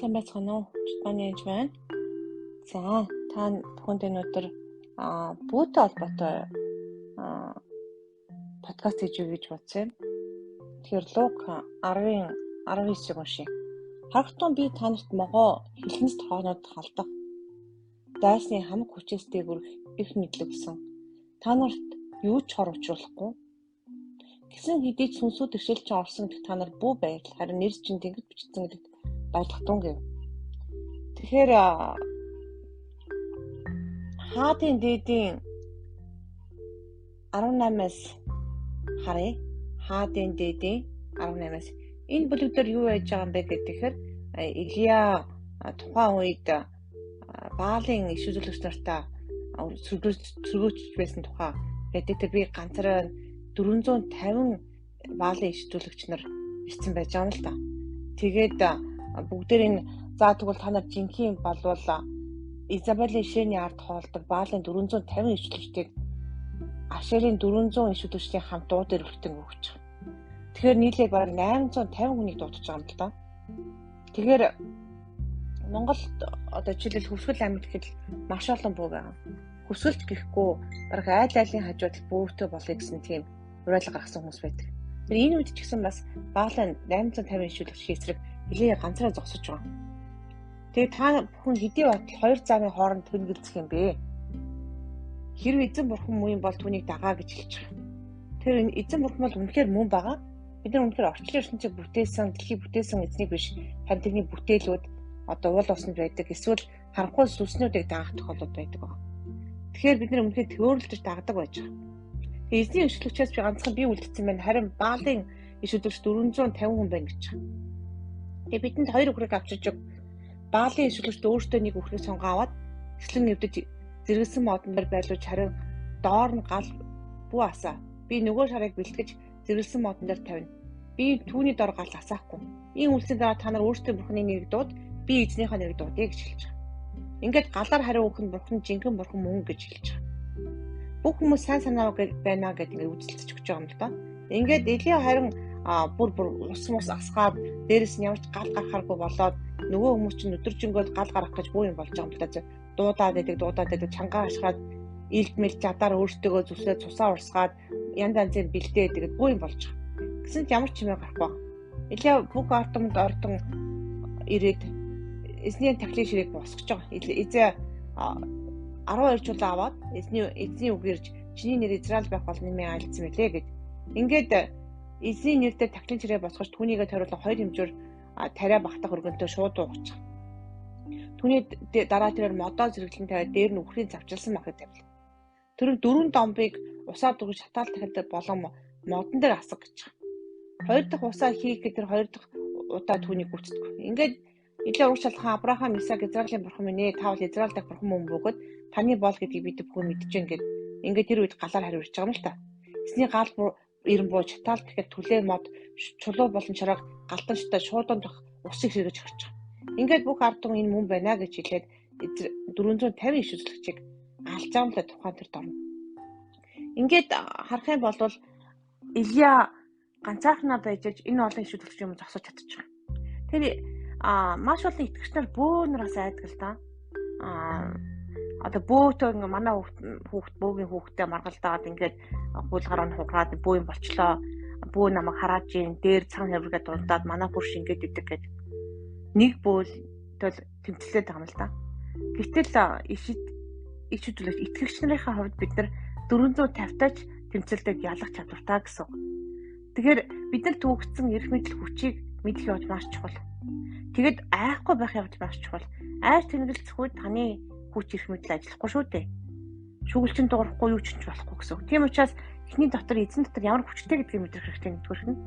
сайн байцгаана уу? Чулгааны ээж байна. За, та бүхэнд өнөөдөр бүүтэй холбоотой подкаст хийж өгье гэж бодсон юм. Тэгэхээр Лук 10:19-ийг уншия. Харахтун би та нарт могоо хэлхэнс тоонууд халдах дайсны хамаг хүчээс дээгүрэх их мэдлэг өгсөн. Та нарт юу ч хор учруулахгүй. Гэсэн хэдий ч сүнсүүд төвшөлч орсон гэх та нар бүү байл харин нэр чинь тэнгид бичсэн гэдэг баялагтун гэв. Тэгэхээр хаадын дээдийн 18-аас харъя. Хаадын дээдийн 18-аас энэ бүлэг дээр юу яаж байгаа юм бэ гэхээр Илия тухайн үед Баалын иш үзүүлэгч нартаа сөргөөж байсан тухай гэдэг би ганцаараа 450 Баалын иш үзүүлэгч нар ирсэн байж байгаа юм л да. Тэгээд бүгдээр энэ за тэгвэл та нар жинхэнэ болвол Изабелийн ширээний ард хоолдог Баалын 450 иш үзүүлэгчдийг Ашерийн 400 иш үзүүлэгчдийн хамт дууд ирвэлтэн өгч байгаа. Тэгэхээр нийлээд бараг 850 хүнийг дуудаж байгаа юм л да. Тэгэхээр Монголд одоо жишээлбэл Хөвсгөл аймагт гэхэд маш олон бүү байгаа. Хөвсгөлч гэхгүй бараг айл-айлын хажууд бүүтэй болъё гэсэн тийм уриалга гаргасан хүмүүс байдаг. Тэр энэ үед ч гэсэн бас Баалын 850 иш үзүүлэгчийн эсрэг хилээ ганцаараа зогсож байгаа. Тэгээ та бүхэн хэдий батал хоёр замын хооронд тэнгэрлэх юм бэ? Хэрвээ эзэн бурхан муу юм бол түүнийг дагаа гэж хэлж байгаа. Тэр энэ эзэн бурхан бол үнэхээр мөн байгаа. Бид нар үнэхээр орчлон ертөнцийг бүтээсэн, дэлхийг бүтээсэн эзнийг биш, харин тэрний бүтээлүүд одоо уул усанд байдаг, эсвэл харанхуй сүнснүүдийг даах тохиолдол байдаг байна. Тэгэхээр бид нар үнэхээр төөрөлдөж дагдаг байж байгаа. Тэгээ эзний ишгэлэгчээс би ганцхан бие үлдсэн байна. Харин Баалын иш үзүүлэгч 450 хүн байна гэж байгаа. Тэгээ бидэнд хоёр үхрийг авчирч Баалын иш үзүүлэгчд өөртөө нэг үхрийг сонгоо аваад эслэн нэвдэж зэрэгсэн модон дээр байлууж харин доор нь гал бүү асаа. Би нөгөө шарыг бэлтгэж зэрэгсэн модон дээр тавина. Би түүний дор гал асаахгүй. Ийм үйлсийн дараа та нар өөрсдийн бурхны нэрийг дууд, би эзнийхээ нэрийг дуудъя гэж хэлж байгаа. Ингээд галаар хариу өгөх нь бурхан жинхэнэ бурхан мөн гэж хэлж байгаа. Бүх хүмүүс сайн санаа байна гэдэг үзэлцэж өгч байгаа юм л да. Ингээд Илия харин бүр ус асгаад дээрэс нь ямарч гал гарахааргүй болоод нөгөө хүмүүс чинь өдөржингөө гал гарах гэж бүү юм болж байгаа юм л да. Дуудаад байдаг чангаа ашгаад илдмэл чадаар өөртөөгөө зүсээ цусаа урсгаад янз янзын бэлдээ тэгээд бүү юм болж байгаа. Гэсэн ч ямар ч юм гарахгүй. Илия бүх ардмд ордон ирээд эзний тахлын ширийг босгож байгаа. Эзээ 12 жил аваад эзний үгээрж чиний нэр Израиль байх бол нэмээ айлцсан мэлээ гэд. Ингээд эзний нэрээр тахлын ширээ босгож түүнийгээ тойруулан хоёр хэмжээр тариа багтах өргөнтөө шууд дуугаж байгаа. Түүний дараа тэрээр модоо зэрэглэн тавиад дээр нь үхрийн завчилсан махыг тавил. Тэр 4 домбыг усаар дургаж шатаал тахилд болон модон дээр асах гэж байгаа. Хоёр дахь усаа хийх гэдэг тэр хоёр дахь удаа түүнийг гүцдэг. Ингээд Илия урьд шалхан Авраам, Исаак, Израилийн бурхан минь ээ, та бол Израиль дахь бурхан мөн бөгөөд таны бол гэдгийг бид бүхэн мэдэж байна ингээд тэр үед галаар хариулж байгаа юм л та. Эсний гал ирэн буу чатаал тэгэхээр түлээ мод чулуу болон чарга галтанчтай шуудан дах усыг хэрэгж харж байгаа. Ингээд бүх ард түмэн энэ мөн байна гэж хэлээд 450 иш үзүүлэгчийг алж байгаа юм л тухайн тэр дорно. Ингээд харах юм бол Илия ганцаархнаа байж энэ олон иш үзүүлэгч юм зогсож чадчих. Тэр маш олон итгэгч нар бөөнөр бас айдаг л да. Одоо бөөтөө манай бөөгийн хүүхдээ маргалдаад ингээд гулгаар нь хугараад бөө юм болчлоо. Бөө намайг хараад ийн дээр цаг хавргаа дурдаад манай хурш ингээд идэг гэд. Нэг бөөл төл тэмцэлээд байгаа юм л да. Гэтэл иш үзүүлэгч итгэгч нарын хувьд бид нар 450-таач тэмцэлдэг ялах чадвартай гэсэн. Тэгэхээр бид нар түүхсэн эрх мэдэл хүчийг мэдэх явж маш чухал. Тэгэд айхгүй байх явж маш чухал. Айр тэнэглэцгүй таны хүч эрх мэдэл ажиллахгүй шүү дээ. Шүглчин дуурахгүй юу ч болохгүй гэсэн. Тийм учраас эхний дотор эзэн дотор ямар хүчтэй гэдгийг мэдрэх хэрэгтэй нэгдүгээрх нь.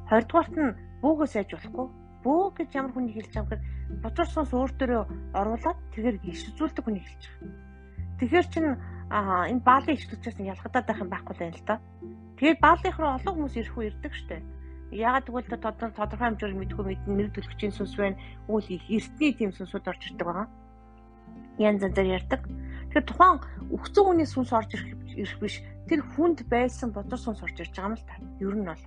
Хоёрдугаарт нь бүүгээс айж болохгүй. Бүү гэж ямар хүнийг хэлж байгаа юм гэхээр бочор сонс өөртөө оруулаад тэргээр иш үзүүлдэг хүнийг хэлж байгаа. Тэгэхээр чин энэ Баалын иш үзүүлэгчээс ялгадаад байх юм байхгүй л юм л да. Тэгээд Баалынх руу олон хүмүүс ирэх үү ирдэг штэ. Яагаад гэвэл тодорхой хэмжээр мэдгүй нэр төлөвчийн сүнс байна. Үйл эртний тийм сүнсүүд орж ирдэг байгаа. Янз янзаар ярьдаг. Тэгэхээр тухайн өгцөн хүний сүнс орж ирэх биш. Тэр хүнд байсан бодор сүнс орж ирж байгаа юм л та. Ер нь бол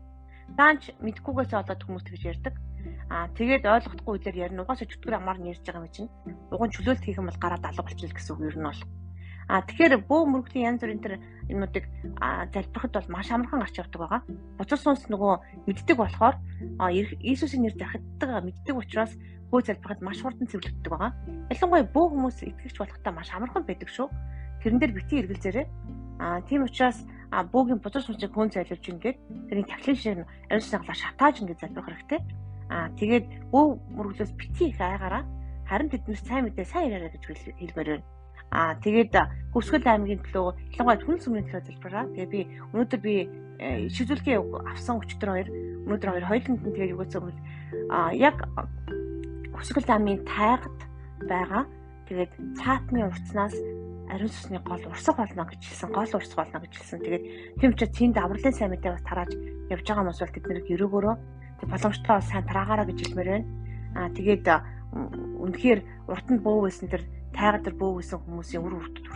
даанч мэдхгүйгээс болоод хүмүүс тэгж ярьдаг. Тэгээд ойлгохгүй үедэр ярина. Угаасаа чөтгөр амаар нь ярьж байгаа юм чинь. Уган чөлөөлт хийх юм бол гараад алга болчихвол гэсэн үг юм бол. Тэгэхээр бөө мөрөгтийн янз бүрийн тэр юмнуудыг залбирахад бол маш амархан гарч явдаг байгаа. Бузар сүнс нөгөө мэддэг болохоор Иесусийн нэр захиддаг мэддэг учраас бөө залбирахад маш хурдан цэвэрлэгддэг байгаа. Ялангуяа бөө хүмүүс итгэгч болохдаа маш амархан байдаг шүү. Тэрэн дээр битгий эргэлзээрээ. Тийм учраас бөөгийн бузар сүнсийг хүн зайлуулж ингээд тэрний тавлын шиг ариун санаалаа шатааж ингээд залбирах хэрэгтэй. Тэгээд бөө мөрөглөөс битгий их айгаараа харин тэднээс сайн мэдээ сайн яриараа гэж хэлмээр байна. Тэгээд Хөвсгөл аймгийн төлөө ялангуяа Түн сүмийн төлөө залбираа. Тэгээд би өнөөдөр шийдвэрлэгээ авсан өчтөр өнөөдөр хоёуланд нь тэгээд өгөөсөн яг Хөвсгөл аймгийн тайгад байгаа. Тэгээд цаатны уртснаас ариун сүнсний гол урсах болно гэж хэлсэн. Гол урсах болно гэж хэлсэн. Тэгээд тийм учраас тэнд авралын сайн мэдээ бас тарааж явж байгаа хүмүүс бол тэднийг өрөөгөөрөө тэг боломжтой сайн тараагаараа гэж хэлмээр байна. Тэгээд үнэхээр урд нь бөө байсан тэр тайгад тэр бөө байсан хүмүүсийн үр хүртэл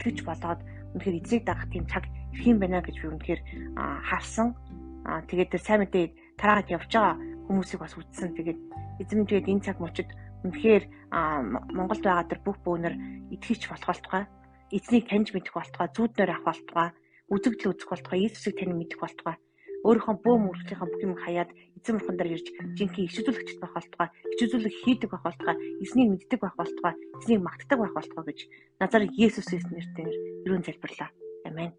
итгэж болоод үнэхээр эзэг дагах тийм цаг ирэх юм байна гэж би үнэхээр харсан. Тэгээд тэр сайн мэдээ тараагаад явж байгаа хүмүүсийг бас үзсэн. Тэгээд эзэм тэгээд энэ цаг мөчид үнэхээр Монголд байгаа тэр бүх бөөнөр итгэж болох болтугай. Эзнийг таньж мэдэх болтугай, зүуднээр авах болтугай, үзэгдэл үзэх болтугай, Иесусыг тань мэдэх болтугай. Өөрийнхөө бөө мөрөглийнхаа бүх юм хаяад эзэн бурхан дээр ирж жинхэнэ иш үзүүлэгчд байх болтугай, иш үзүүлэг хийдэг байх болтугай, эзнийг мэддэг байх болтугай, эзнийг магтдаг байх болтугай гэж Назар Иесусийн нэрээр ерөн залбирлаа. Амен.